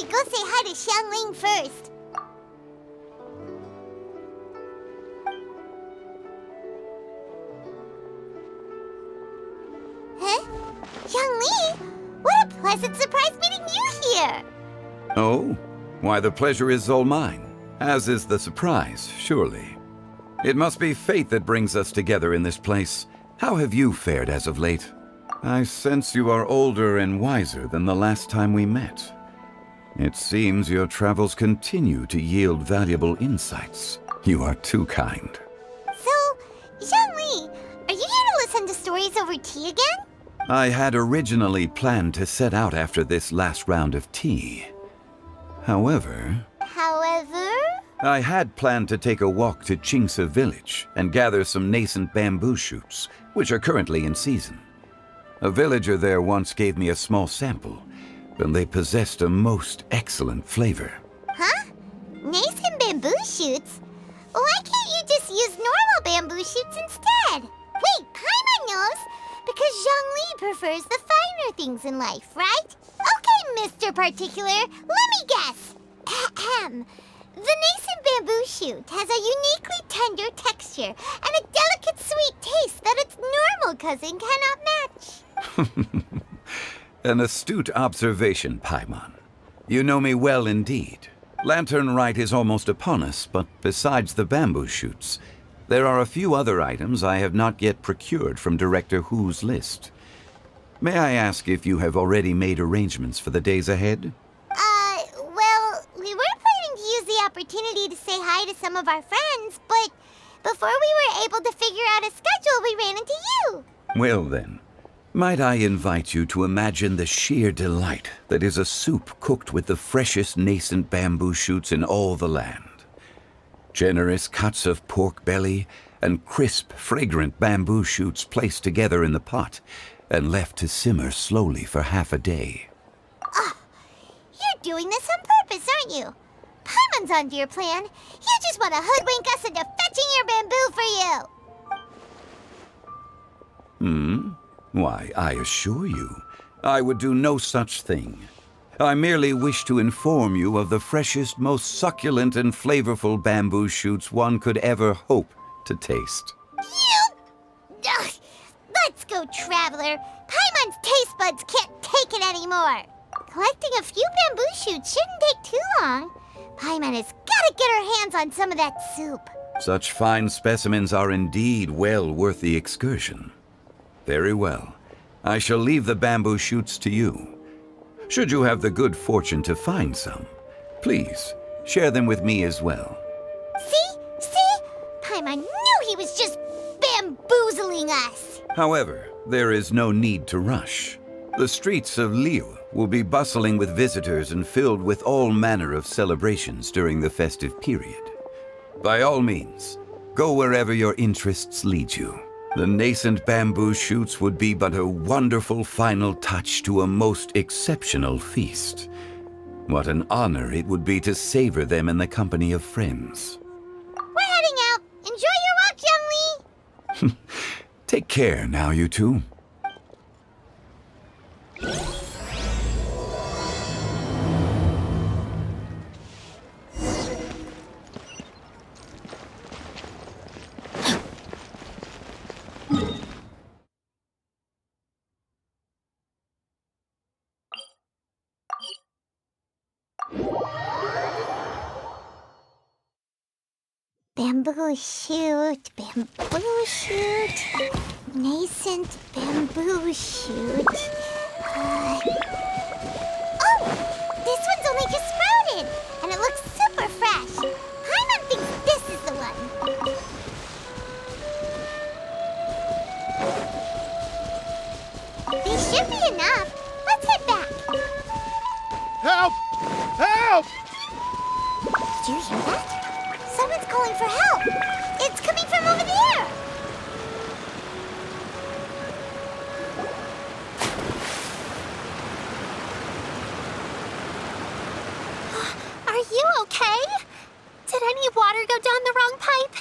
should go say hi to Xiangling first. Huh? Xiangling? What a pleasant surprise meeting you here! Oh? Why, the pleasure is all mine, as is the surprise, surely. It must be fate that brings us together in this place. How have you fared as of late? I sense you are older and wiser than the last time we met. It seems your travels continue to yield valuable insights. You are too kind. So, Xiangling, are you here to listen to stories over tea again? I had originally planned to set out after this last round of tea. However, I had planned to take a walk to Qingce village and gather some nascent bamboo shoots, which are currently in season. A villager there once gave me a small sample, and they possessed a most excellent flavor. Huh? Nascent bamboo shoots? Why can't you just use normal bamboo shoots instead? Wait, Paimon knows! Because Zhongli prefers the finer things in life, right? Okay, Mr. Particular, let me guess. Ahem. The nascent bamboo shoot has a uniquely tender texture and a delicate sweet taste that its normal cousin cannot match. An astute observation, Paimon. You know me well indeed. Lantern Rite is almost upon us, but besides the bamboo shoots, there are a few other items I have not yet procured from Director Hu's list. May I ask if you have already made arrangements for the days ahead? Well, we were planning to use the opportunity to say hi to some of our friends, but before we were able to figure out a schedule, we ran into you. Well then, might I invite you to imagine the sheer delight that is a soup cooked with the freshest nascent bamboo shoots in all the land. Generous cuts of pork belly and crisp, fragrant bamboo shoots placed together in the pot and left to simmer slowly for half a day. You're doing this on purpose, aren't you? Paimon's onto your plan. You just want to hoodwink us into fetching your bamboo for you. Why, I assure you, I would do no such thing. I merely wish to inform you of the freshest, most succulent and flavorful bamboo shoots one could ever hope to taste. Ugh. Let's go, Traveler. Paimon's taste buds can't take it anymore. Collecting a few bamboo shoots shouldn't take too long. Paimon has got to get her hands on some of that soup. Such fine specimens are indeed well worth the excursion. Very well. I shall leave the bamboo shoots to you. Should you have the good fortune to find some, please share them with me as well. See? Paimon knew he was just bamboozling us. However, there is no need to rush. The streets of Liyue will be bustling with visitors and filled with all manner of celebrations during the festive period. By all means, go wherever your interests lead you. The nascent bamboo shoots would be but a wonderful final touch to a most exceptional feast. What an honor it would be to savor them in the company of friends. We're heading out. Enjoy your walk, Youngli. Take care now, you two. Bamboo shoot, nascent bamboo shoot. Oh, this one's only just sprouted, and it looks super fresh. Paimon thinks this is the one. These should be enough. Let's head back. Help! Help! Did you hear that? Someone's calling for help! It's coming from over there! Are you okay? Did any water go down the wrong pipe?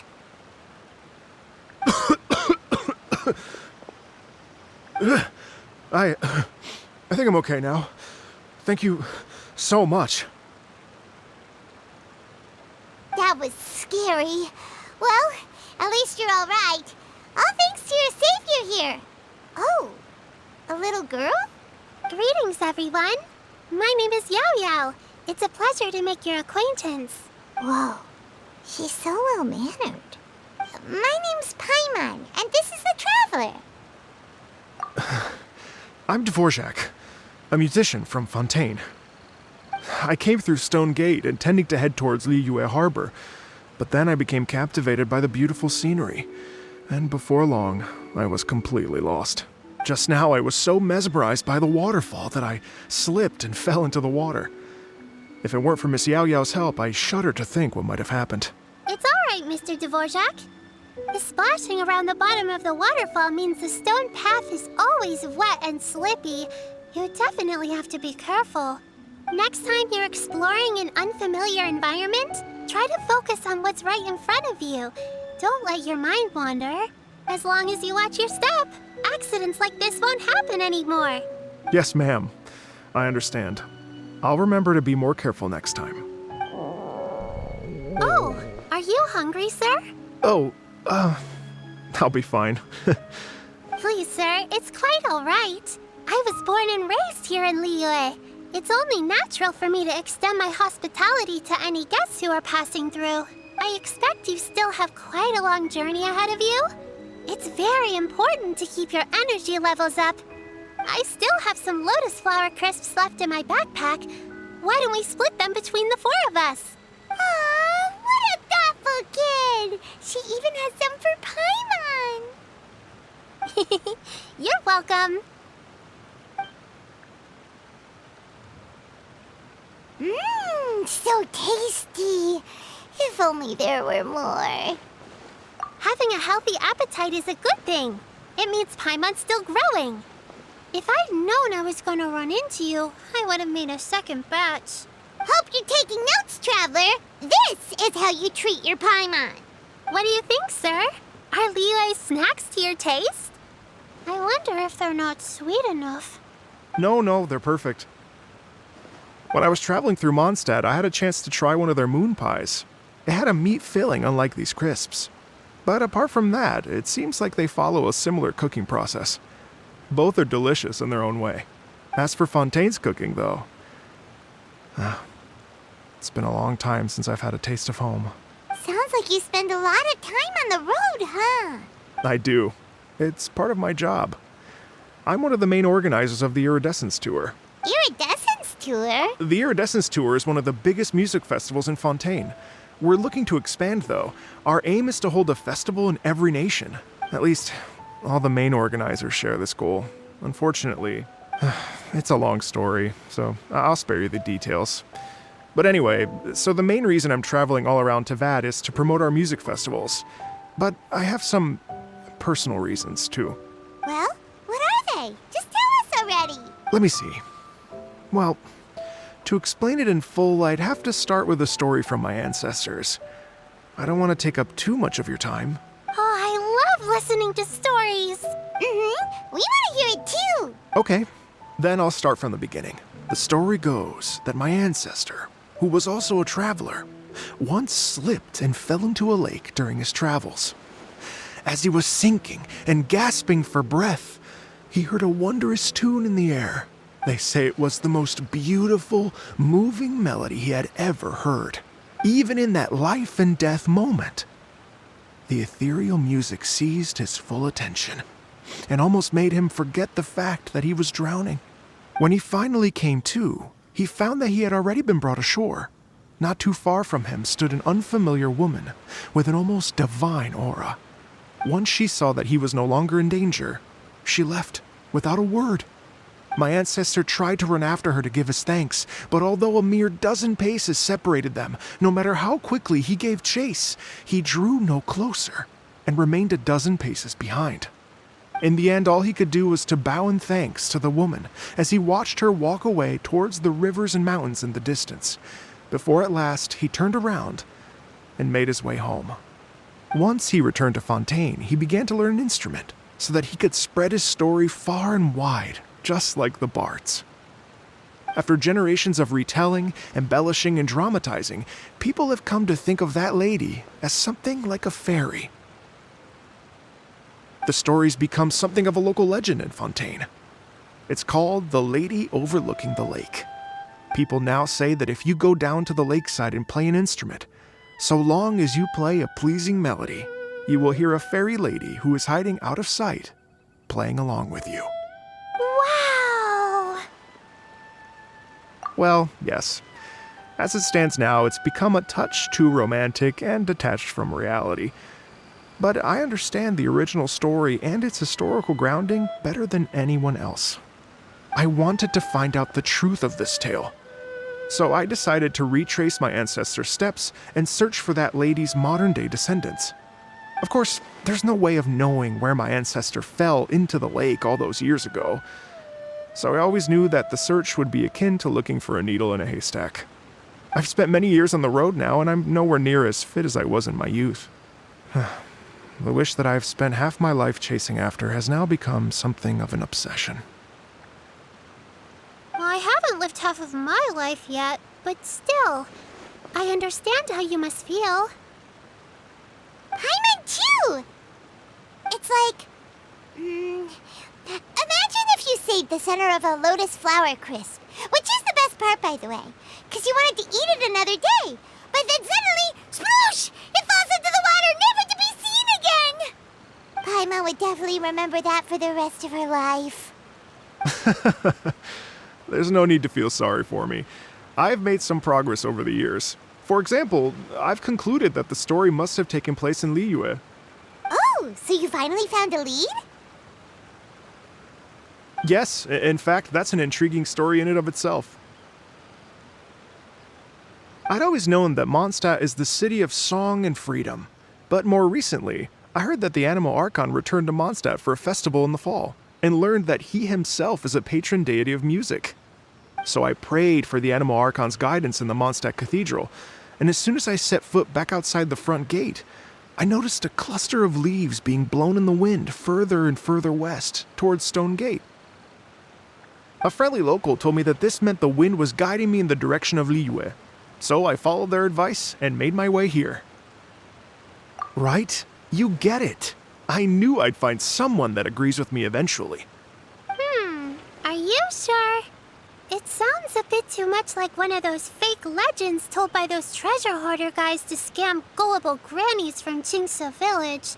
I think I'm okay now. Thank you so much. story. Well, at least you're all right. All thanks to your savior here. Oh, a little girl? Greetings, everyone. My name is Yao Yao. It's a pleasure to make your acquaintance. Whoa, she's so well-mannered. My name's Paimon, and this is the Traveler. I'm Dvorak, a musician from Fontaine. I came through Stone Gate intending to head towards Liyue Harbor, but then I became captivated by the beautiful scenery, and before long, I was completely lost. Just now, I was so mesmerized by the waterfall that I slipped and fell into the water. If it weren't for Miss Yao Yao's help, I shudder to think what might have happened. It's all right, Mr. Dvorak. The splashing around the bottom of the waterfall means the stone path is always wet and slippy. You definitely have to be careful. Next time you're exploring an unfamiliar environment, try to focus on what's right in front of you. Don't let your mind wander. As long as you watch your step, accidents like this won't happen anymore. Yes, ma'am. I understand. I'll remember to be more careful next time. Oh, are you hungry, sir? Oh, I'll be fine. Please, sir, it's quite all right. I was born and raised here in Liyue. It's only natural for me to extend my hospitality to any guests who are passing through. I expect you still have quite a long journey ahead of you. It's very important to keep your energy levels up. I still have some lotus flower crisps left in my backpack. Why don't we split them between the 4 of us? Aw, what a thoughtful kid! She even has some for Paimon. You're welcome. Mmm, so tasty. If only there were more. Having a healthy appetite is a good thing. It means Paimon's still growing. If I'd known I was going to run into you, I would have made a second batch. Hope you're taking notes, Traveler. This is how you treat your Paimon. What do you think, sir? Are Liyue's snacks to your taste? I wonder if they're not sweet enough. No, they're perfect. When I was traveling through Mondstadt, I had a chance to try one of their moon pies. It had a meat filling, unlike these crisps. But apart from that, it seems like they follow a similar cooking process. Both are delicious in their own way. As for Fontaine's cooking, though, it's been a long time since I've had a taste of home. Sounds like you spend a lot of time on the road, huh? I do. It's part of my job. I'm one of the main organizers of the Iridescence Tour. Iridescence Tour? The Iridescence Tour is one of the biggest music festivals in Fontaine. We're looking to expand, though. Our aim is to hold a festival in every nation. At least, all the main organizers share this goal. Unfortunately, it's a long story, so I'll spare you the details. But anyway, so the main reason I'm traveling all around Tavad is to promote our music festivals. But I have some personal reasons, too. Well, what are they? Just tell us already. Let me see. Well, to explain it in full, I'd have to start with a story from my ancestors. I don't want to take up too much of your time. Oh, I love listening to stories. We want to hear it too. Okay, then I'll start from the beginning. The story goes that my ancestor, who was also a traveler, once slipped and fell into a lake during his travels. As he was sinking and gasping for breath, he heard a wondrous tune in the air. They say it was the most beautiful, moving melody he had ever heard. Even in that life and death moment, the ethereal music seized his full attention and almost made him forget the fact that he was drowning. When he finally came to, he found that he had already been brought ashore. Not too far from him stood an unfamiliar woman with an almost divine aura. Once she saw that he was no longer in danger, she left without a word. My ancestor tried to run after her to give his thanks, but although a mere dozen paces separated them, no matter how quickly he gave chase, he drew no closer and remained a dozen paces behind. In the end, all he could do was to bow in thanks to the woman as he watched her walk away towards the rivers and mountains in the distance, before at last he turned around and made his way home. Once he returned to Fontaine, he began to learn an instrument so that he could spread his story far and wide, just like the bards. After generations of retelling, embellishing, and dramatizing, people have come to think of that lady as something like a fairy. The story's become something of a local legend in Fontaine. It's called the Lady Overlooking the Lake. People now say that if you go down to the lakeside and play an instrument, so long as you play a pleasing melody, you will hear a fairy lady who is hiding out of sight, playing along with you. Wow! Well, yes. As it stands now, it's become a touch too romantic and detached from reality. But I understand the original story and its historical grounding better than anyone else. I wanted to find out the truth of this tale. So I decided to retrace my ancestors' steps and search for that lady's modern-day descendants. Of course, there's no way of knowing where my ancestor fell into the lake all those years ago. So I always knew that the search would be akin to looking for a needle in a haystack. I've spent many years on the road now, and I'm nowhere near as fit as I was in my youth. The wish that I've spent half my life chasing after has now become something of an obsession. Well, I haven't lived half of my life yet, but still, I understand how you must feel. Paimon too! It's like... imagine if you saved the center of a lotus flower crisp, which is the best part, by the way, because you wanted to eat it another day. But then suddenly, sploosh! It falls into the water, never to be seen again! Paimon would definitely remember that for the rest of her life. There's no need to feel sorry for me. I've made some progress over the years. For example, I've concluded that the story must have taken place in Liyue. Oh, so you finally found a lead? Yes, in fact, that's an intriguing story in and of itself. I'd always known that Mondstadt is the city of song and freedom, but more recently, I heard that the Animal Archon returned to Mondstadt for a festival in the fall, and learned that he himself is a patron deity of music. So I prayed for the Animal Archon's guidance in the Mondstadt Cathedral, and as soon as I set foot back outside the front gate, I noticed a cluster of leaves being blown in the wind further and further west, towards Stone Gate. A friendly local told me that this meant the wind was guiding me in the direction of Liyue, so I followed their advice and made my way here. Right? You get it. I knew I'd find someone that agrees with me eventually. Are you sure? It sounds a bit too much like one of those fake legends told by those treasure hoarder guys to scam gullible grannies from Chingsa Village.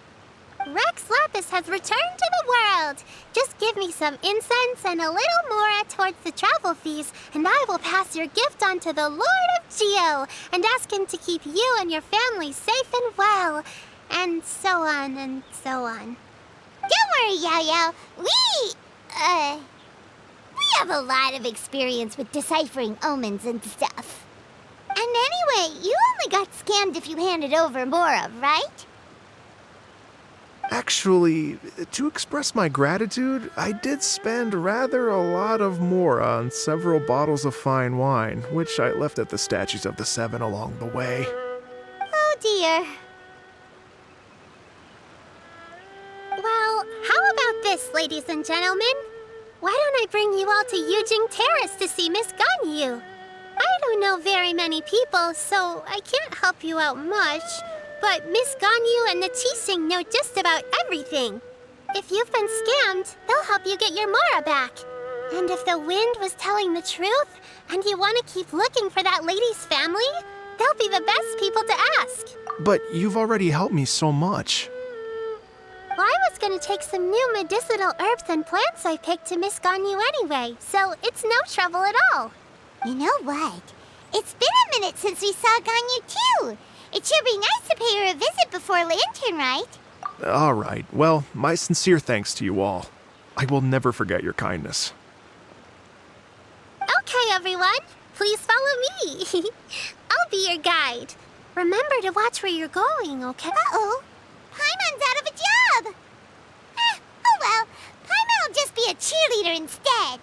Rex Lapis has returned to the world. Just give me some incense and a little more towards the travel fees, and I will pass your gift on to the Lord of Geo and ask him to keep you and your family safe and well. And so on and so on. Don't worry, Yao Yao. We have a lot of experience with deciphering omens and stuff. And anyway, you only got scammed if you handed over Mora, right? Actually, to express my gratitude, I did spend rather a lot of Mora on several bottles of fine wine, which I left at the Statues of the Seven along the way. Oh dear. Well, how about this, ladies and gentlemen? Why don't I bring you all to Yujing Terrace to see Miss Ganyu? I don't know very many people, so I can't help you out much. But Miss Ganyu and the Qixing know just about everything. If you've been scammed, they'll help you get your Mora back. And if the wind was telling the truth, and you want to keep looking for that lady's family, they'll be the best people to ask. But you've already helped me so much. Well, I was gonna take some new medicinal herbs and plants I picked to Miss Ganyu anyway, so it's no trouble at all. You know what? It's been a minute since we saw Ganyu too. It should be nice to pay her a visit before Lantern, right? All right. Well, my sincere thanks to you all. I will never forget your kindness. Okay, everyone. Please follow me. I'll be your guide. Remember to watch where you're going, okay? Uh-oh. Paimon's out of a job. Oh well. Paimon will just be a cheerleader instead.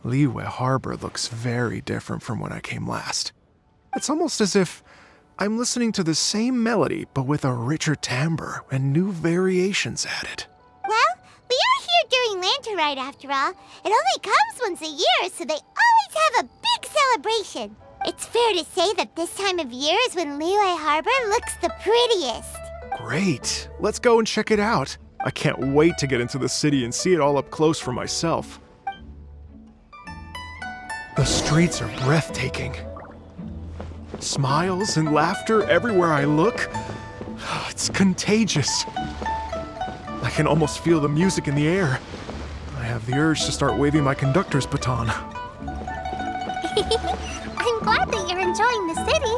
Liyue Harbor looks very different from when I came last. It's almost as if I'm listening to the same melody, but with a richer timbre and new variations added. Well, we are here during Lantern Rite after all. It only comes once a year, so they always have a big celebration. It's fair to say that this time of year is when Liyue Harbor looks the prettiest. Great. Let's go and check it out. I can't wait to get into the city and see it all up close for myself. The streets are breathtaking. Smiles and laughter everywhere I look. It's contagious. I can almost feel the music in the air. I have the urge to start waving my conductor's baton. I'm glad that you're enjoying the city.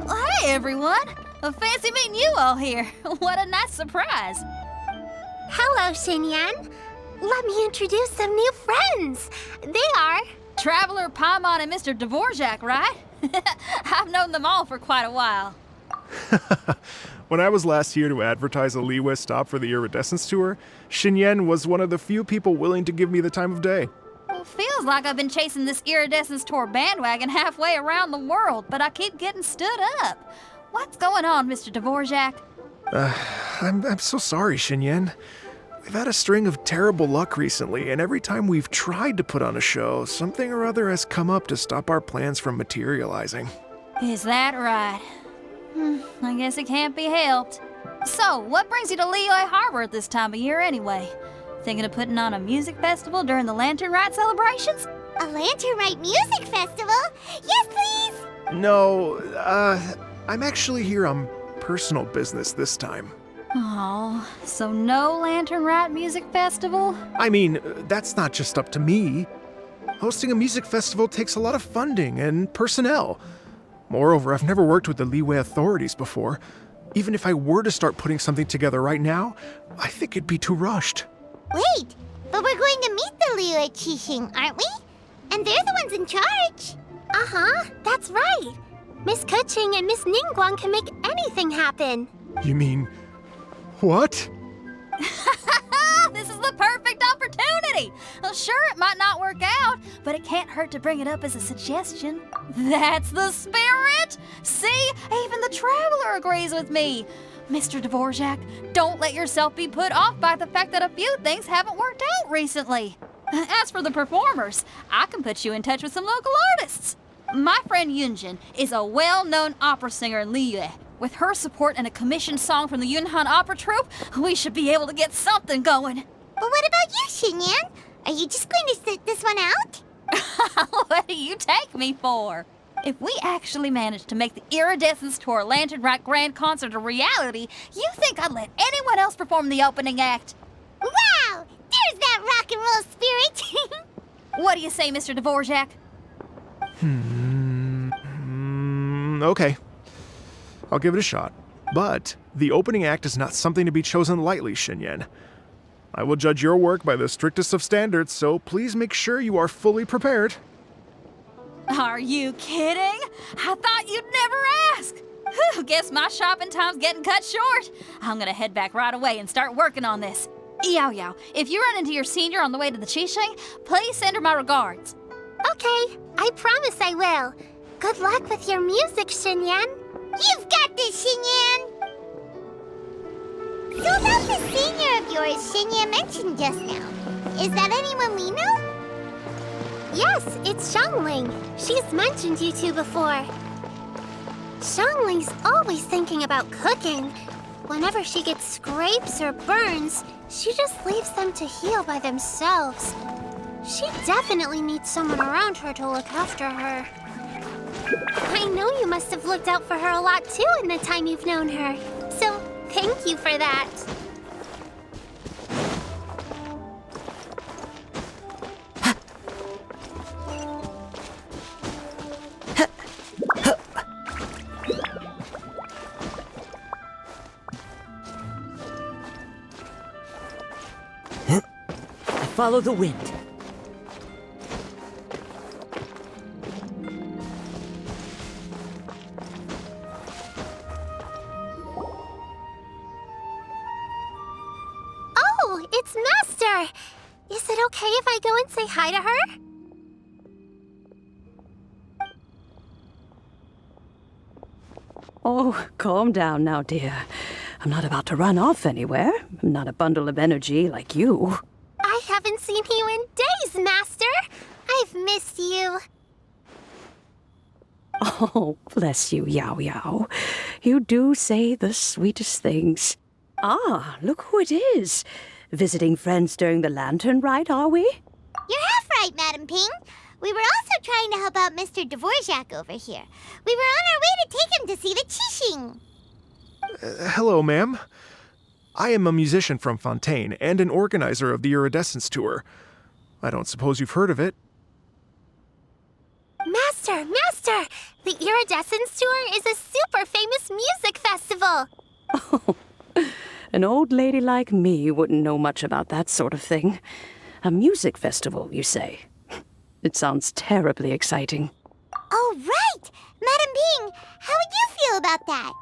Hey, everyone. Fancy meeting you all here. What a nice surprise. Hello, Xinyan. Let me introduce some new friends. They are... Traveler, Paimon, and Mr. Dvorak, right? I've known them all for quite a while. When I was last here to advertise a Liyue stop for the Iridescence Tour, Xinyan was one of the few people willing to give me the time of day. Well, feels like I've been chasing this Iridescence Tour bandwagon halfway around the world, but I keep getting stood up. What's going on, Mr. Dvorak? I'm so sorry, Xinyan. We've had a string of terrible luck recently, and every time we've tried to put on a show, something or other has come up to stop our plans from materializing. Is that right? I guess it can't be helped. So, what brings you to Liyue Harbor at this time of year anyway? Thinking of putting on a music festival during the Lantern Rite celebrations? A Lantern Rite music festival? Yes, please! No, I'm actually here on personal business this time. Oh, so no Lantern Rite music festival? I mean, that's not just up to me. Hosting a music festival takes a lot of funding and personnel. Moreover, I've never worked with the Liyue authorities before. Even if I were to start putting something together right now, I think it'd be too rushed. Wait, but we're going to meet the Liyue Qixing, aren't we? And they're the ones in charge. Uh-huh, that's right. Miss Kuching and Miss Ningguang can make anything happen. You mean... what? This is the perfect opportunity! Well, sure, it might not work out, but it can't hurt to bring it up as a suggestion. That's the spirit! See, even the Traveler agrees with me. Mr. Dvorak, don't let yourself be put off by the fact that a few things haven't worked out recently. As for the performers, I can put you in touch with some local artists. My friend Yunjin is a well-known opera singer in Liyue. With her support and a commissioned song from the Yunhan Opera Troupe, we should be able to get something going. But what about you, Xinyan? Are you just going to sit this one out? What do you take me for? If we actually manage to make the Iridescence Tour Lantern Rite Grand Concert a reality, you think I'd let anyone else perform the opening act? Wow! There's that rock and roll spirit! What do you say, Mr. Dvorak? Okay. I'll give it a shot. But the opening act is not something to be chosen lightly, Xinyan. I will judge your work by the strictest of standards, so please make sure you are fully prepared. Are you kidding? I thought you'd never ask. Whew, guess my shopping time's getting cut short. I'm gonna head back right away and start working on this. Yao Yao, if you run into your senior on the way to the Qixing, please send her my regards. Okay, I promise I will. Good luck with your music, Xinyan. You've got this, Xinyan! So about the senior of yours Xinyan mentioned just now, is that anyone we know? Yes, it's Xiangling. She's mentioned you two before. Xiangling's always thinking about cooking. Whenever she gets scrapes or burns, she just leaves them to heal by themselves. She definitely needs someone around her to look after her. I know you must have looked out for her a lot too in the time you've known her. So, thank you for that. Follow the wind. if I go and say hi to her? Oh, calm down now, dear. I'm not about to run off anywhere. I'm not a bundle of energy like you. I haven't seen you in days, Master. I've missed you. Oh, bless you, Yao Yao. You do say the sweetest things. Ah, look who it is. Visiting friends during the lantern rite, are we? You're half right, Madam Ping. We were also trying to help out Mr. Dvorak over here. We were on our way to take him to see the Qixing. Hello, ma'am. I am a musician from Fontaine and an organizer of the Iridescence Tour. I don't suppose you've heard of it. Master! The Iridescence Tour is a super famous music festival! Oh, an old lady like me wouldn't know much about that sort of thing. A music festival, you say? It sounds terribly exciting. Oh, right! Madam Ping, how would you feel about that?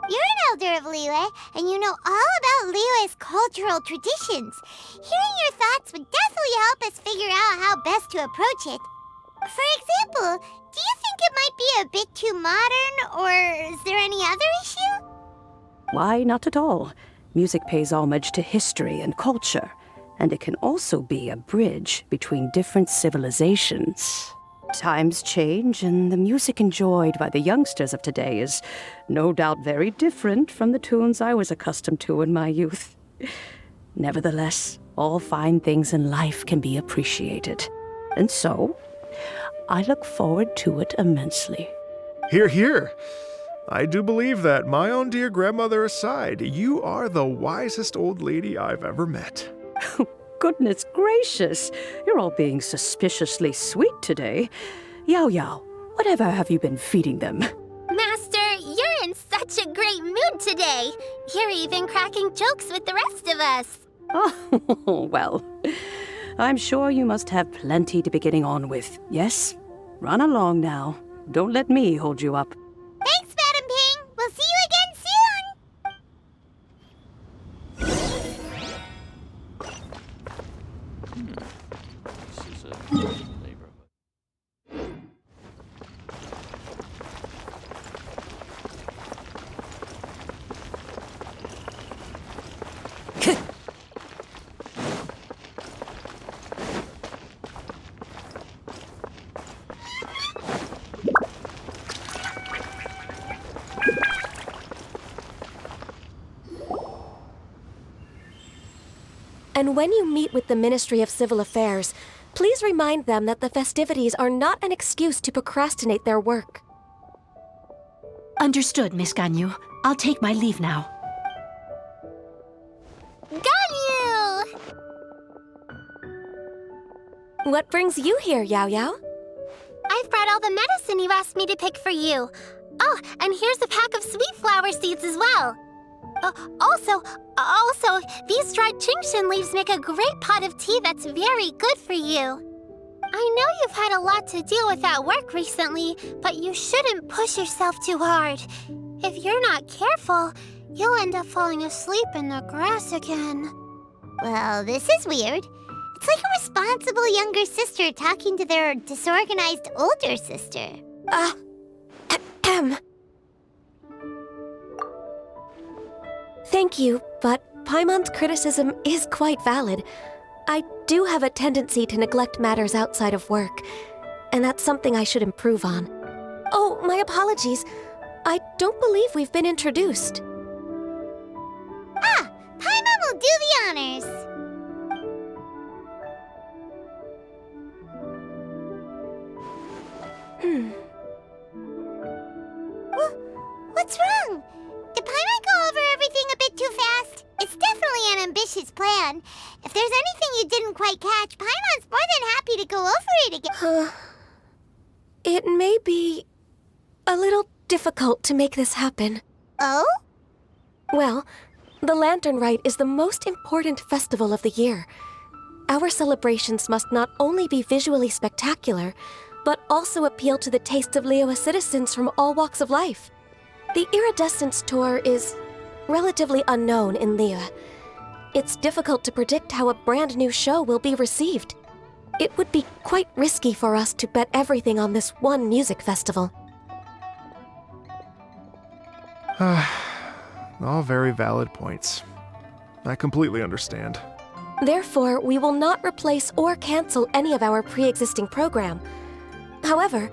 You're an elder of Liyue, and you know all about Liyue's cultural traditions. Hearing your thoughts would definitely help us figure out how best to approach it. For example, do you think it might be a bit too modern, or is there any other issue? Why, not at all. Music pays homage to history and culture, and it can also be a bridge between different civilizations. Times change, and the music enjoyed by the youngsters of today is no doubt very different from the tunes I was accustomed to in my youth. Nevertheless, all fine things in life can be appreciated. And so, I look forward to it immensely. Hear, hear. I do believe that, my own dear grandmother aside, you are the wisest old lady I've ever met. Goodness gracious, you're all being suspiciously sweet today. Yao Yao, whatever have you been feeding them? Master, you're in such a great mood today. You're even cracking jokes with the rest of us. Oh, well, I'm sure you must have plenty to be getting on with, yes? Run along now. Don't let me hold you up. Thanks, Madam Ping. We'll see you again soon. This is a neighborhood. And when you meet with the Ministry of Civil Affairs, please remind them that the festivities are not an excuse to procrastinate their work. Understood, Miss Ganyu. I'll take my leave now. Got you! What brings you here, Yao Yao? I've brought all the medicine you asked me to pick for you. Oh, and here's a pack of sweet flower seeds as well. Also, these dried Chingshin leaves make a great pot of tea that's very good for you. I know you've had a lot to deal with at work recently, but you shouldn't push yourself too hard. If you're not careful, you'll end up falling asleep in the grass again. Well, this is weird. It's like a responsible younger sister talking to their disorganized older sister. Thank you, but Paimon's criticism is quite valid. I do have a tendency to neglect matters outside of work, and that's something I should improve on. Oh, my apologies. I don't believe we've been introduced. Ah, Paimon will do the honors. What's wrong? Did Paimon go over everything a bit too fast? It's definitely an ambitious plan. If there's anything you didn't quite catch, Paimon's more than happy to go over it again. It may be a little difficult to make this happen. Oh? Well, the Lantern Rite is the most important festival of the year. Our celebrations must not only be visually spectacular, but also appeal to the tastes of Liyue citizens from all walks of life. The Iridescence Tour is relatively unknown in Liyue. it's difficult to predict how a brand new show will be received. It would be quite risky for us to bet everything on this one music festival. All very valid points. I completely understand. Therefore, we will not replace or cancel any of our pre-existing program. However,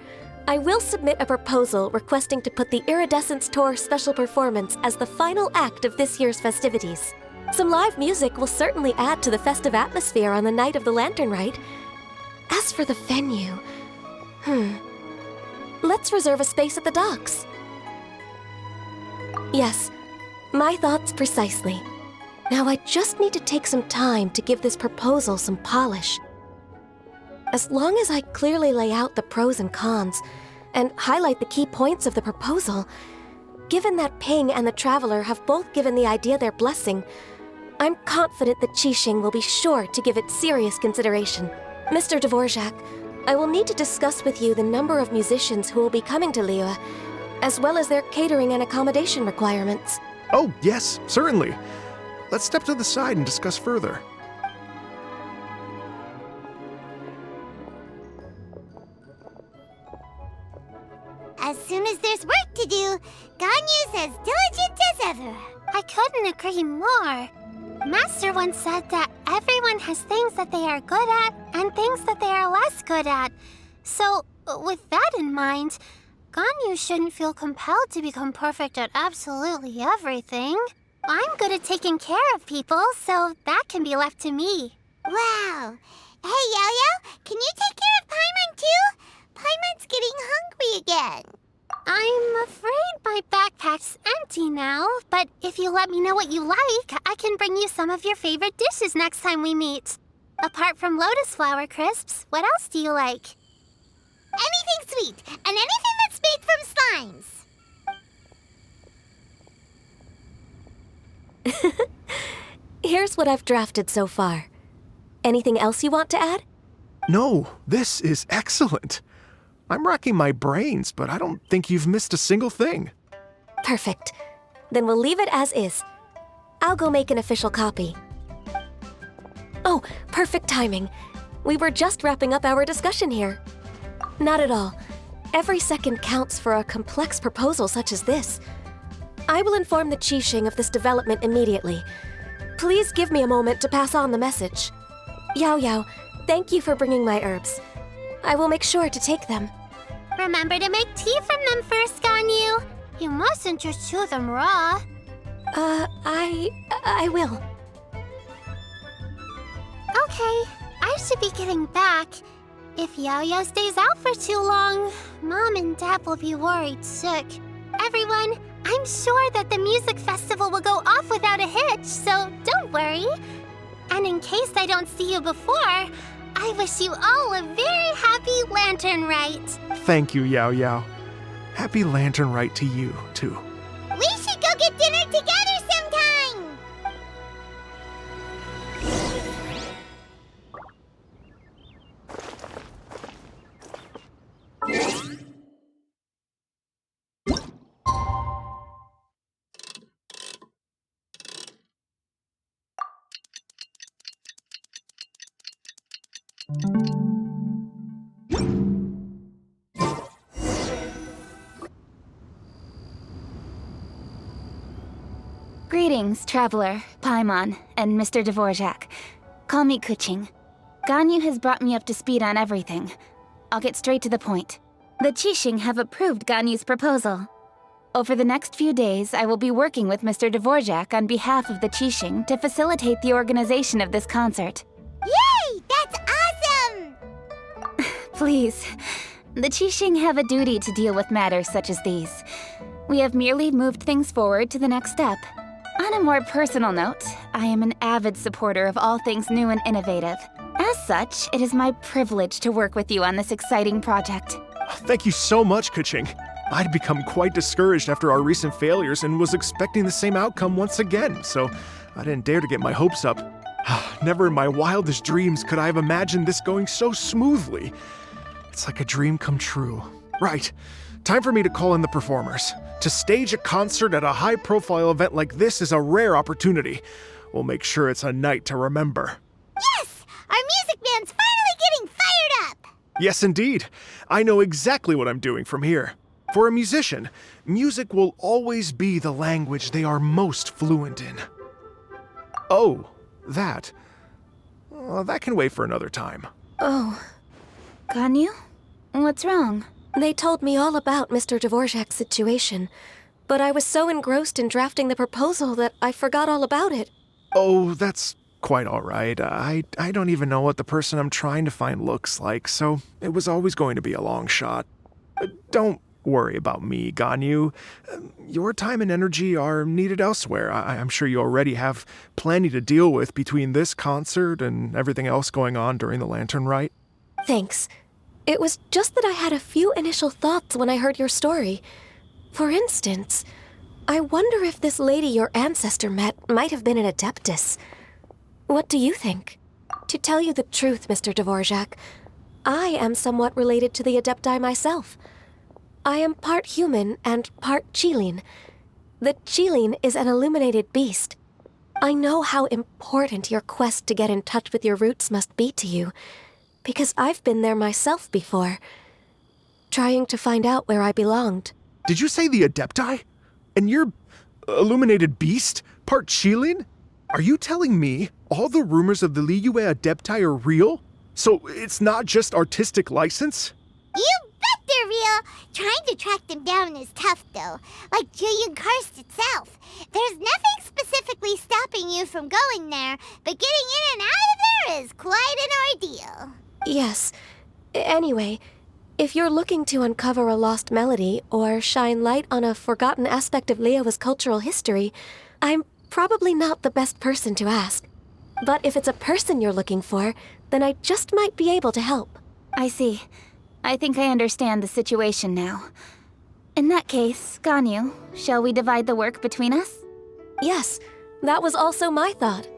I will submit a proposal requesting to put the Iridescence Tour special performance as the final act of this year's festivities. Some live music will certainly add to the festive atmosphere on the night of the Lantern Rite. As for the venue, let's reserve a space at the docks. Yes, my thoughts precisely. Now I just need to take some time to give this proposal some polish. As long as I clearly lay out the pros and cons, and highlight the key points of the proposal, given that Ping and the Traveler have both given the idea their blessing, I'm confident that Qixing will be sure to give it serious consideration. Mr. Dvorak, I will need to discuss with you the number of musicians who will be coming to Liyue, as well as their catering and accommodation requirements. Oh, yes, certainly. Let's step to the side and discuss further. As soon as there's work to do, Ganyu's as diligent as ever. I couldn't agree more. Master once said that everyone has things that they are good at and things that they are less good at. So, with that in mind, Ganyu shouldn't feel compelled to become perfect at absolutely everything. I'm good at taking care of people, so that can be left to me. Wow. Hey, Yo-Yo, can you take care of Paimon too? Paimon's getting hungry again. I'm afraid my backpack's empty now, but if you let me know what you like, I can bring you some of your favorite dishes next time we meet. Apart from lotus flower crisps, what else do you like? Anything sweet, and anything that's made from slimes. Here's what I've drafted so far. Anything else you want to add? No, this is excellent. I'm racking my brains, but I don't think you've missed a single thing. Perfect. Then we'll leave it as is. I'll go make an official copy. Oh, perfect timing. We were just wrapping up our discussion here. Not at all. Every second counts for a complex proposal such as this. I will inform the Qixing of this development immediately. Please give me a moment to pass on the message. Yao Yao, thank you for bringing my herbs. I will make sure to take them. Remember to make tea from them first, Ganyu. You mustn't just chew them raw. I will. Okay, I should be getting back. If Yao-Yao stays out for too long, Mom and Dad will be worried sick. Everyone, I'm sure that the music festival will go off without a hitch, so don't worry. And in case I don't see you before, I wish you all a very happy Lantern Rite. Thank you, Yao Yao. Happy Lantern Rite to you, too. We should go get dinner together sometime! Greetings, Traveler, Paimon, and Mr. Dvorak. Call me Kuching. Ganyu has brought me up to speed on everything. I'll get straight to the point. The Qixing have approved Ganyu's proposal. Over the next few days, I will be working with Mr. Dvorak on behalf of the Qixing to facilitate the organization of this concert. Yay! That's awesome! Please. The Qixing have a duty to deal with matters such as these. We have merely moved things forward to the next step. On a more personal note, I am an avid supporter of all things new and innovative. As such, it is my privilege to work with you on this exciting project. Thank you so much, Kuching. I'd become quite discouraged after our recent failures and was expecting the same outcome once again, so I didn't dare to get my hopes up. Never in my wildest dreams could I have imagined this going so smoothly. It's like a dream come true. Right. Time for me to call in the performers. To stage a concert at a high-profile event like this is a rare opportunity. We'll make sure it's a night to remember. Yes! Our music band's finally getting fired up! Yes, indeed. I know exactly what I'm doing from here. For a musician, music will always be the language they are most fluent in. Oh, that. Well, that can wait for another time. Oh, Ganyu? What's wrong? they told me all about Mr. Dvorak's situation, but I was so engrossed in drafting the proposal that I forgot all about it. Oh, that's quite all right. I don't even know what the person I'm trying to find looks like, so it was always going to be a long shot. Don't worry about me, Ganyu. Your time and energy are needed elsewhere. I'm sure you already have plenty to deal with between this concert and everything else going on during the Lantern Rite. Thanks. It was just that I had a few initial thoughts when I heard your story. For instance, I wonder if this lady your ancestor met might have been an adeptus. What do you think? To tell you the truth, Mr. Dvorak, I am somewhat related to the adepti myself. I am part human and part Qilin. The Qilin is an illuminated beast. I know how important your quest to get in touch with your roots must be to you, because I've been there myself before, trying to find out where I belonged. Did you say the Adepti? And you're illuminated beast? Part Qilin? Are you telling me all the rumors of the Liyue Adepti are real? So it's not just artistic license? You bet they're real! Trying to track them down is tough, though. Like Julian Karst itself. There's nothing specifically stopping you from going there, but getting in and out of there is quite an ordeal. Yes. Anyway, if you're looking to uncover a lost melody or shine light on a forgotten aspect of Liyue's cultural history, I'm probably not the best person to ask. But if it's a person you're looking for, then I just might be able to help. I see. I think I understand the situation now. In that case, Ganyu, shall we divide the work between us? Yes, that was also my thought.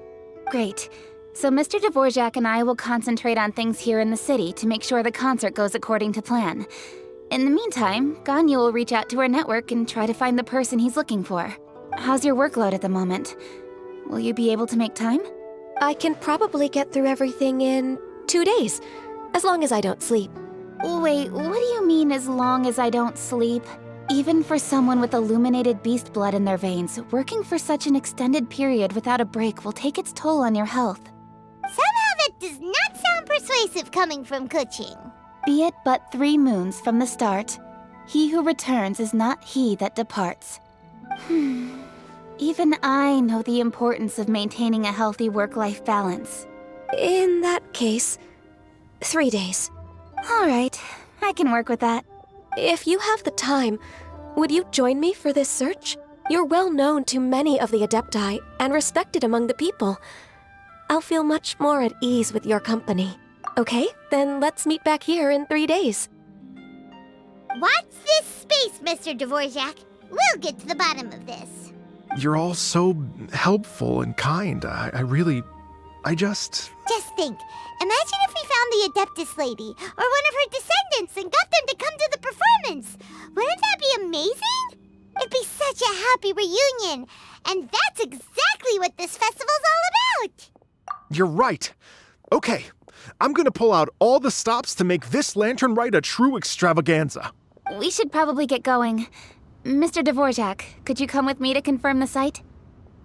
Great. So Mr. Dvorak and I will concentrate on things here in the city to make sure the concert goes according to plan. In the meantime, Ganyu will reach out to her network and try to find the person he's looking for. How's your workload at the moment? Will you be able to make time? I can probably get through everything in 2 days, as long as I don't sleep. Wait, what do you mean as long as I don't sleep? Even for someone with illuminated beast blood in their veins, working for such an extended period without a break will take its toll on your health. Somehow that does not sound persuasive coming from Kuching. Be it but 3 moons from the start, he who returns is not he that departs. Even I know the importance of maintaining a healthy work-life balance. In that case, 3 days. All right, I can work with that. If you have the time, would you join me for this search? You're well known to many of the Adepti and respected among the people. I'll feel much more at ease with your company. Okay, then let's meet back here in 3 days. Watch this space, Mr. Dvorak. We'll get to the bottom of this. You're all so helpful and kind. I just... Just think. Imagine if we found the Adeptus lady, or one of her descendants, and got them to come to the performance. Wouldn't that be amazing? It'd be such a happy reunion. And that's exactly what this festival's all about. You're right. Okay, I'm gonna pull out all the stops to make this Lantern Rite a true extravaganza. We should probably get going. Mr. Dvorak, could you come with me to confirm the site?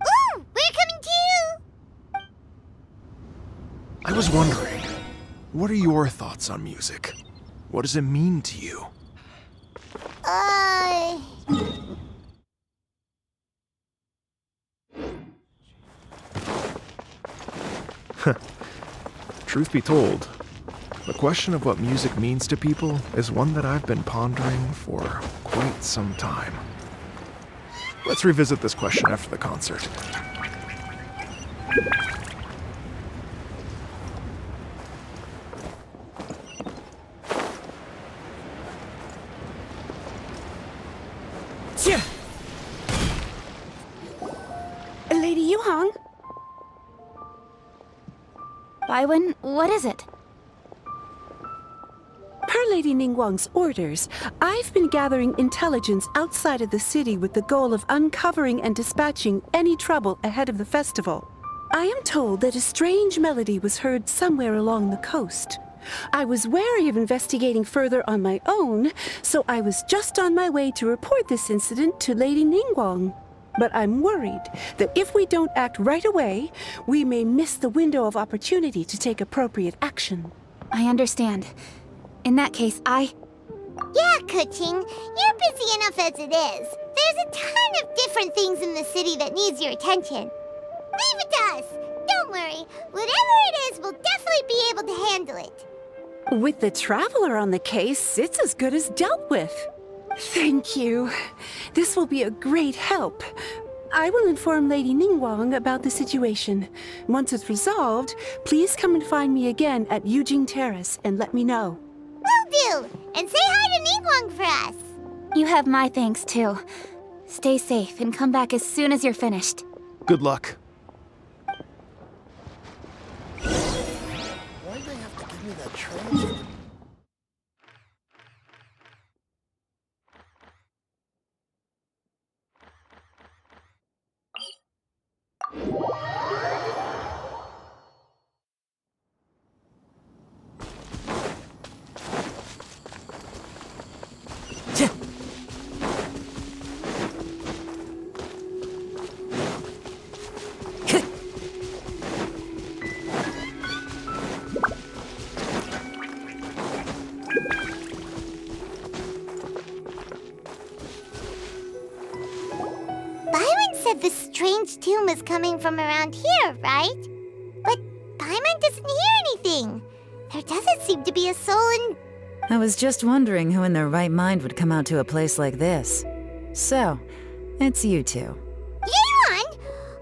Ooh, we're coming too! I was wondering, what are your thoughts on music? What does it mean to you? Truth be told, the question of what music means to people is one that I've been pondering for quite some time. Let's revisit this question after the concert. Lady Yuhang? Baiwen, what is it? Per Lady Ningguang's orders, I've been gathering intelligence outside of the city with the goal of uncovering and dispatching any trouble ahead of the festival. I am told that a strange melody was heard somewhere along the coast. I was wary of investigating further on my own, so I was just on my way to report this incident to Lady Ningguang. But I'm worried that if we don't act right away, we may miss the window of opportunity to take appropriate action. I understand. In that case, Yeah, Kuching, you're busy enough as it is. There's a ton of different things in the city that needs your attention. Leave it to us. Don't worry. Whatever it is, we'll definitely be able to handle it. With the Traveler on the case, it's as good as dealt with. Thank you. This will be a great help. I will inform Lady Ningguang about the situation. Once it's resolved, please come and find me again at Yujing Terrace and let me know. Will do. And say hi to Ningguang for us. you have my thanks too. Stay safe and come back as soon as you're finished. Good luck. Why'd they have to give me that transfer? The strange tune was coming from around here, right? But Paimon doesn't hear anything. There doesn't seem to be a soul in... I was just wondering who in their right mind would come out to a place like this. So, it's you two. Yeon!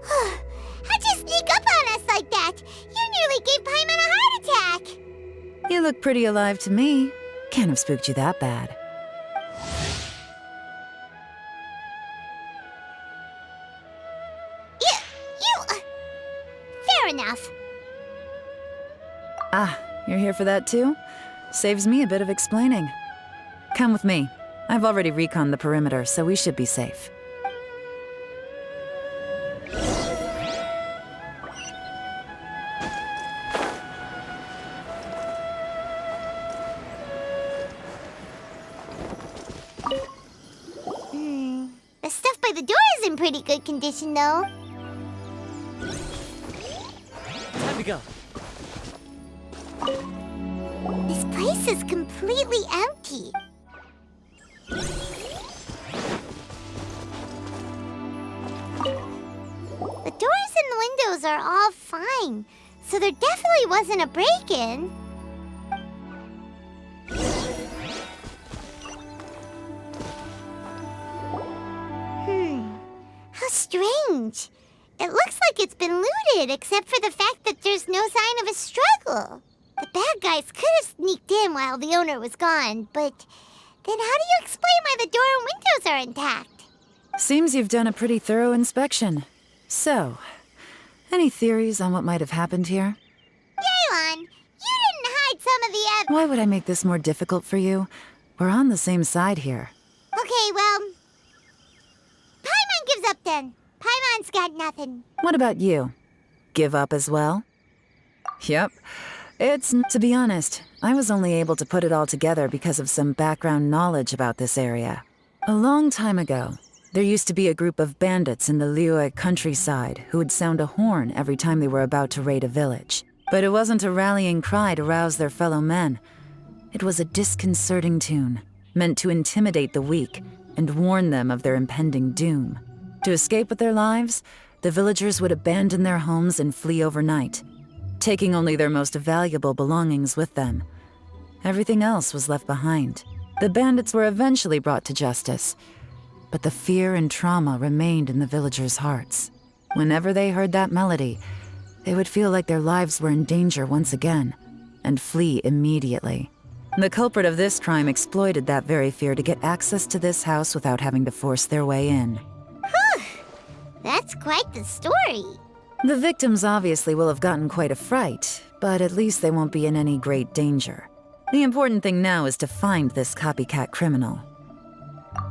How'd you sneak up on us like that? You nearly gave Paimon a heart attack! You look pretty alive to me. Can't have spooked you that bad. Fair enough. Ah, you're here for that too? Saves me a bit of explaining. Come with me. I've already reconned the perimeter, so we should be safe. The stuff by the door is in pretty good condition, though. Time to go. This place is completely empty. The doors and the windows are all fine, so there definitely wasn't a break-in. How strange. It looks like it's been looted, except for the fact that there's no sign of a struggle. The bad guys could have sneaked in while the owner was gone, but then how do you explain why the door and windows are intact? Seems you've done a pretty thorough inspection. So, any theories on what might have happened here? Yeon, you didn't hide some of the Why would I make this more difficult for you? We're on the same side here. Okay, well... Paimon gives up then. Paimon's got nothing. What about you? Give up as well? Yep. To be honest, I was only able to put it all together because of some background knowledge about this area. A long time ago, there used to be a group of bandits in the Liyue countryside who would sound a horn every time they were about to raid a village. But it wasn't a rallying cry to rouse their fellow men. It was a disconcerting tune, meant to intimidate the weak and warn them of their impending doom. To escape with their lives, the villagers would abandon their homes and flee overnight, taking only their most valuable belongings with them. Everything else was left behind. The bandits were eventually brought to justice, but the fear and trauma remained in the villagers' hearts. Whenever they heard that melody, they would feel like their lives were in danger once again, and flee immediately. The culprit of this crime exploited that very fear to get access to this house without having to force their way in. That's quite the story. The victims obviously will have gotten quite a fright, but at least they won't be in any great danger. The important thing now is to find this copycat criminal.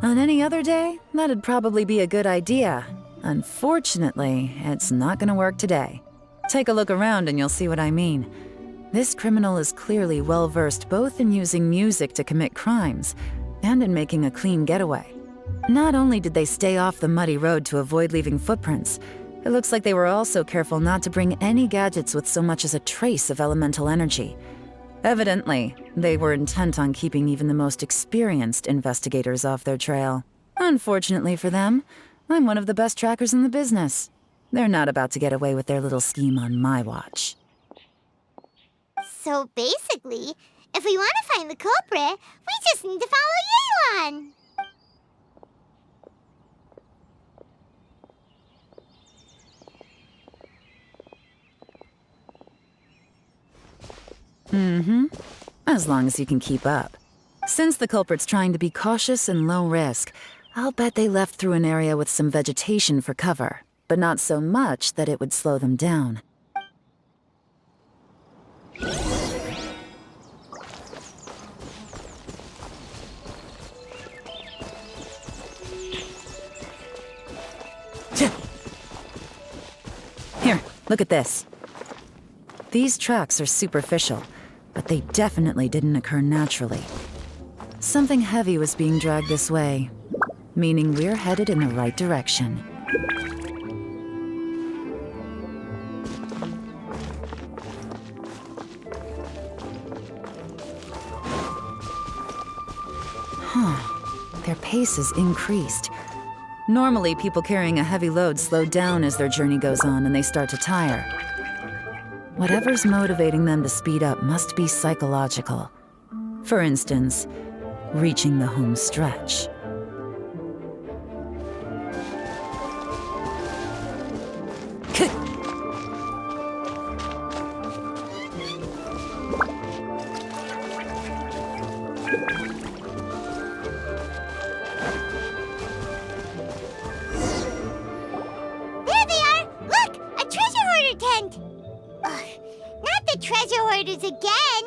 On any other day, that'd probably be a good idea. Unfortunately, it's not gonna work today. Take a look around and you'll see what I mean. This criminal is clearly well-versed both in using music to commit crimes and in making a clean getaway. Not only did they stay off the muddy road to avoid leaving footprints, it looks like they were also careful not to bring any gadgets with so much as a trace of elemental energy. Evidently, they were intent on keeping even the most experienced investigators off their trail. Unfortunately for them, I'm one of the best trackers in the business. They're not about to get away with their little scheme on my watch. So basically, if we want to find the culprit, we just need to follow Yelan. As long as you can keep up. Since the culprit's trying to be cautious and low risk, I'll bet they left through an area with some vegetation for cover, but not so much that it would slow them down. Here, look at this. These tracks are superficial, but they definitely didn't occur naturally. Something heavy was being dragged this way, meaning we're headed in the right direction. Their pace is increased. Normally, people carrying a heavy load slow down as their journey goes on and they start to tire. Whatever's motivating them to speed up must be psychological. For instance, reaching the home stretch. Again,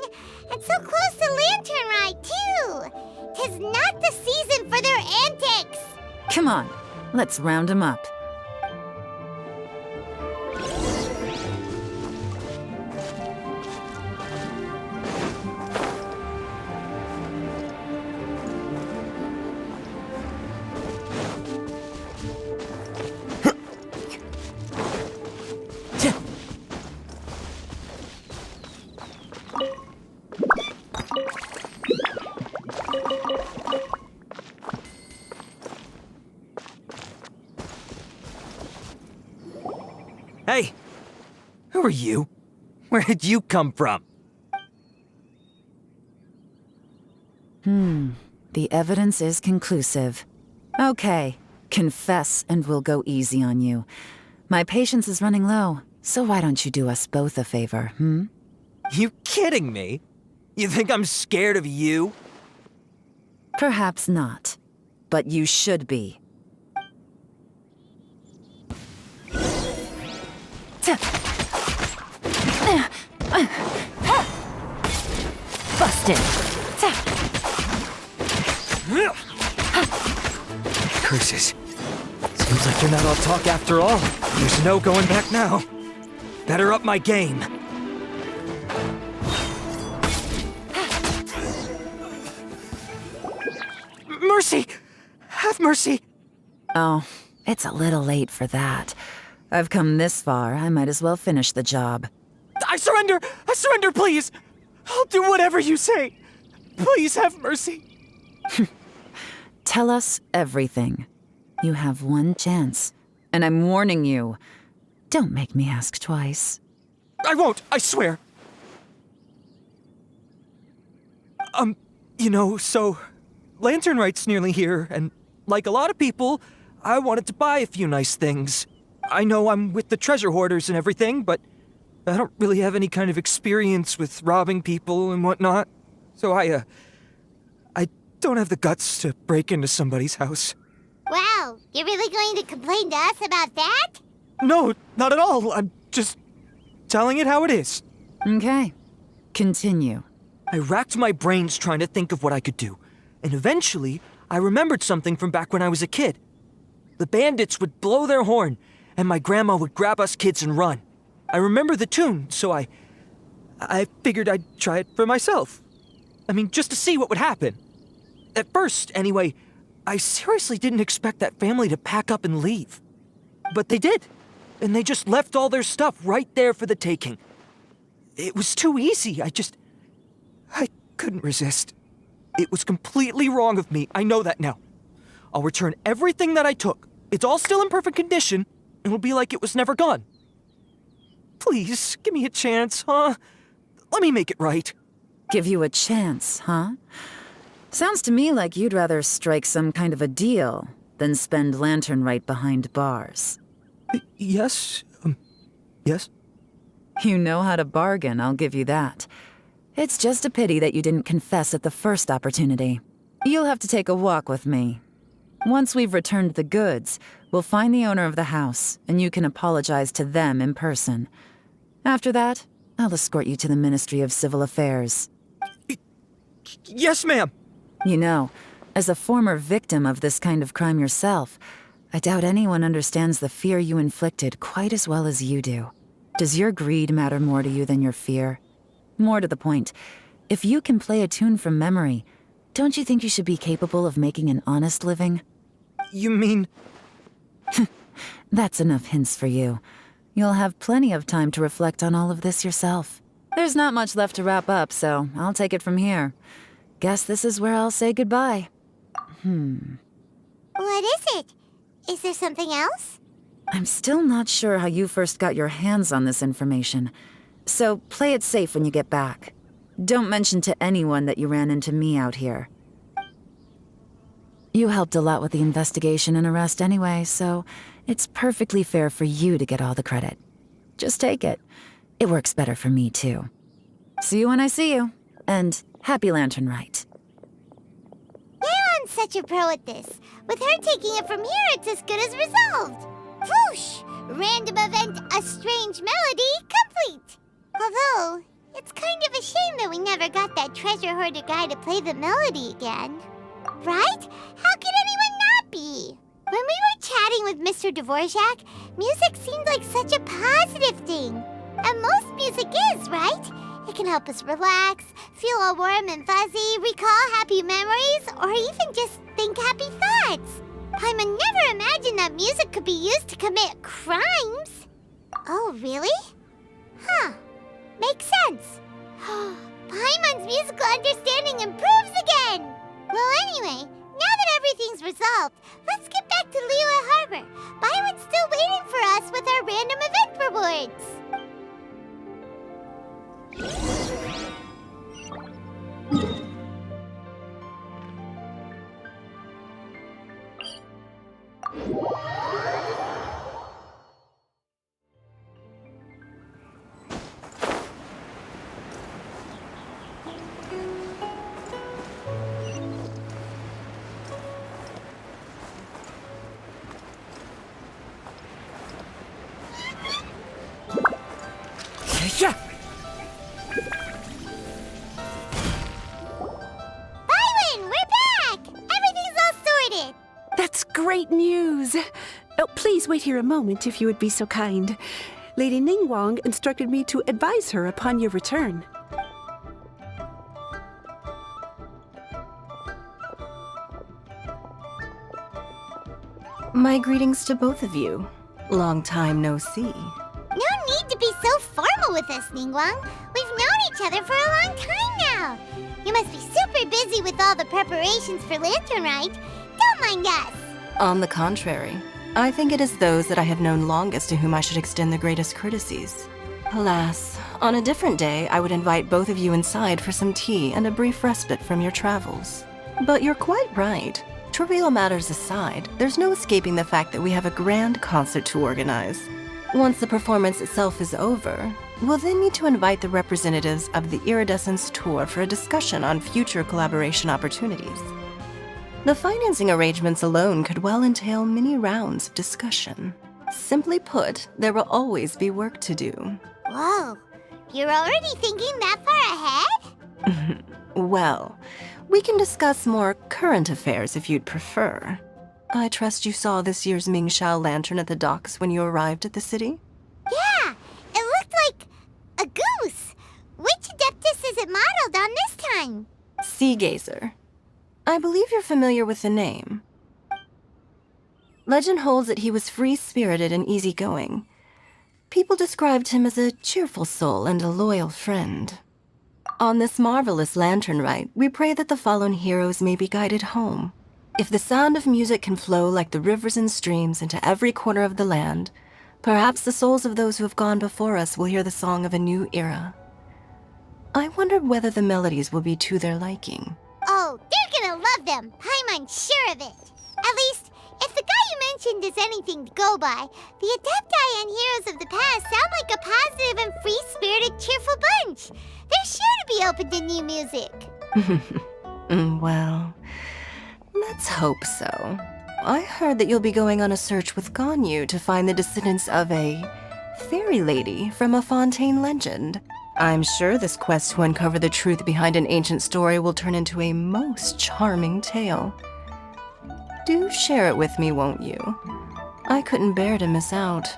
and so close to Lantern Ride, too. 'Tis not the season for their antics. Come on, let's round them up. Hey! Who are you? Where did you come from? The evidence is conclusive. Okay, confess and we'll go easy on you. My patience is running low, so why don't you do us both a favor, You kidding me? You think I'm scared of you? Perhaps not, but you should be. Busted. Curses. Seems like you're not all talk after all. There's no going back now. Better up my game. Mercy! Have mercy! Oh, it's a little late for that. I've come this far, I might as well finish the job. I surrender! I surrender, please! I'll do whatever you say. Please have mercy. Tell us everything. You have one chance, and I'm warning you. Don't make me ask twice. I won't, I swear. So Lantern Rite's nearly here, and like a lot of people, I wanted to buy a few nice things. I know I'm with the treasure hoarders and everything, but I don't really have any kind of experience with robbing people and whatnot. So I don't have the guts to break into somebody's house. Wow, you're really going to complain to us about that? No, not at all. I'm just telling it how it is. Okay, continue. I racked my brains trying to think of what I could do, and eventually I remembered something from back when I was a kid. The bandits would blow their horn, and my grandma would grab us kids and run. I remember the tune, so I figured I'd try it for myself. I mean, just to see what would happen. At first, anyway, I seriously didn't expect that family to pack up and leave. But they did, and they just left all their stuff right there for the taking. It was too easy, I couldn't resist. It was completely wrong of me, I know that now. I'll return everything that I took. It's all still in perfect condition, and it'll be like it was never gone. Please, give me a chance, huh? Let me make it right. Give you a chance, huh? Sounds to me like you'd rather strike some kind of a deal than spend lanternite behind bars. Yes? Yes? You know how to bargain, I'll give you that. It's just a pity that you didn't confess at the first opportunity. You'll have to take a walk with me. Once we've returned the goods, we'll find the owner of the house, and you can apologize to them in person. After that, I'll escort you to the Ministry of Civil Affairs. Yes, ma'am! You know, as a former victim of this kind of crime yourself, I doubt anyone understands the fear you inflicted quite as well as you do. Does your greed matter more to you than your fear? More to the point, if you can play a tune from memory, don't you think you should be capable of making an honest living? You mean... That's enough hints for you. You'll have plenty of time to reflect on all of this yourself. There's not much left to wrap up, so I'll take it from here. Guess this is where I'll say goodbye. What is it? Is there something else? I'm still not sure how you first got your hands on this information, so play it safe when you get back. Don't mention to anyone that you ran into me out here. You helped a lot with the investigation and arrest anyway, so it's perfectly fair for you to get all the credit. Just take it. It works better for me, too. See you when I see you, and happy lanternite. Leon's such a pro at this. With her taking it from here, it's as good as resolved. Whoosh! Random event, a strange melody, complete! Although, it's kind of a shame that we never got that treasure hoarder guy to play the melody again. Right? How could anyone not be? When we were chatting with Mr. Dvorak, music seemed like such a positive thing. And most music is, right? It can help us relax, feel all warm and fuzzy, recall happy memories, or even just think happy thoughts. Paimon never imagined that music could be used to commit crimes. Oh, really? Huh. Makes sense. Paimon's musical understanding improves again. Well, anyway, now that everything's resolved, let's get back to Liyue Harbor. Byron's still waiting for us with our random event rewards. Yeah! Byron, we're back! Everything's all sorted! That's great news! Oh, please wait here a moment if you would be so kind. Lady Ningguang instructed me to advise her upon your return. My greetings to both of you. Long time no see. No need to be so formal with us, Ningguang. We've known each other for a long time now. You must be super busy with all the preparations for lanternite. Don't mind us. On the contrary, I think it is those that I have known longest to whom I should extend the greatest courtesies. Alas, on a different day, I would invite both of you inside for some tea and a brief respite from your travels. But you're quite right. Trivial matters aside, there's no escaping the fact that we have a grand concert to organize. Once the performance itself is over, we'll then need to invite the representatives of the Iridescence Tour for a discussion on future collaboration opportunities. The financing arrangements alone could well entail many rounds of discussion. Simply put, there will always be work to do. Whoa, you're already thinking that far ahead? Well, we can discuss more current affairs if you'd prefer. I trust you saw this year's Mingxiao lantern at the docks when you arrived at the city? Yeah, it looked one? Sea Gazer. I believe you're familiar with the name. Legend holds that he was free-spirited and easygoing. People described him as a cheerful soul and a loyal friend. On this marvelous lantern rite, we pray that the fallen heroes may be guided home. If the sound of music can flow like the rivers and streams into every corner of the land, perhaps the souls of those who have gone before us will hear the song of a new era. I wondered whether the melodies will be to their liking. Oh, they're gonna love them. Paimon's sure of it. At least, if the guy you mentioned is anything to go by, the Adepti and heroes of the past sound like a positive and free-spirited, cheerful bunch. They're sure to be open to new music. Well, let's hope so. I heard that you'll be going on a search with Ganyu to find the descendants of a fairy lady from a Fontaine legend. I'm sure this quest to uncover the truth behind an ancient story will turn into a most charming tale. Do share it with me, won't you? I couldn't bear to miss out.